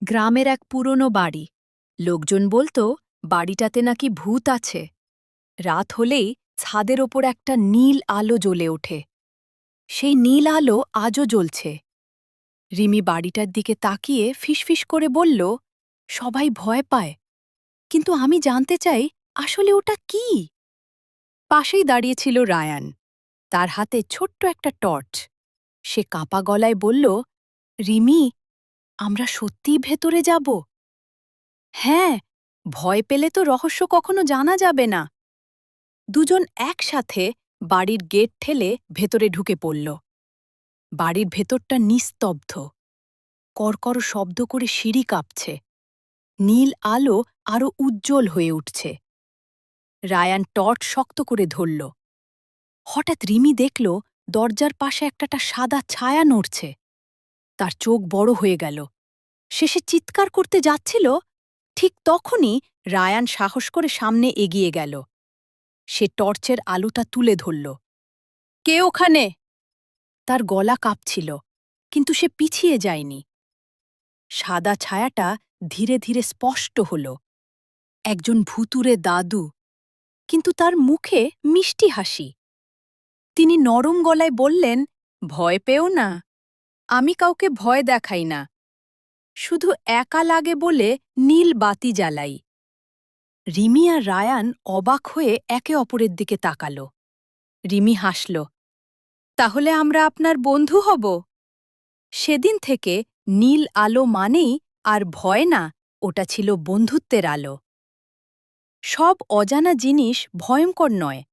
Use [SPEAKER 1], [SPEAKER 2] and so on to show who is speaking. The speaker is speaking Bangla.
[SPEAKER 1] গ্রামের এক পুরনো বাড়ি। লোকজন বলতো বাড়িটাতে নাকি ভূত আছে। রাত হলেই ছাদের ওপর একটা নীল আলো জ্বলে ওঠে। সেই নীল আলো আজও জ্বলছে। রিমি বাড়িটার দিকে তাকিয়ে ফিসফিস করে বলল, সবাই ভয় পায়, কিন্তু আমি জানতে চাই আসলে ওটা কি। পাশেই দাঁড়িয়েছিল রায়ান, তার হাতে ছোট্ট একটা টর্চ। সে কাঁপা গলায় বলল, রিমি, আমরা সত্যিই ভেতরে যাব? হ্যাঁ, ভয় পেলে তো রহস্য কখনো জানা যাবে না। দুজন একসাথে বাড়ির গেট ঠেলে ভেতরে ঢুকে পড়ল। বাড়ির ভেতরটা নিস্তব্ধ। কড়কড় শব্দ করে সিঁড়ি কাঁপছে। নীল আলো আরো উজ্জ্বল হয়ে উঠছে। রায়ান টর্চ শক্ত করে ধরল। হঠাৎ রিমি দেখল দরজার পাশে একটা সাদা ছায়া নড়ছে। তার চোখ বড় হয়ে গেল। শেষে চিৎকার করতে যাচ্ছিল, ঠিক তখনই রায়ান সাহস করে সামনে এগিয়ে গেল। সে টর্চের আলোটা তুলে ধরল। কে ওখানে? তার গলা কাঁপছিল, কিন্তু সে পিছিয়ে যায়নি। সাদা ছায়াটা ধীরে ধীরে স্পষ্ট হল। একজন ভুতুরে দাদু, কিন্তু তার মুখে মিষ্টি হাসি। তিনি নরম গলায় বললেন, ভয় পেও না, আমি কাউকে ভয় দেখাই না, শুধু একা লাগে বলে নীল বাতি জ্বালাই। রিমি আর রায়ান অবাক হয়ে একে অপরের দিকে তাকাল। রিমি হাসল, তাহলে আমরা আপনার বন্ধু হব? সেদিন থেকে নীল আলো মানেই আর ভয় না, ওটা ছিল বন্ধুত্বের আলো। সব অজানা জিনিস ভয়ঙ্কর নয়,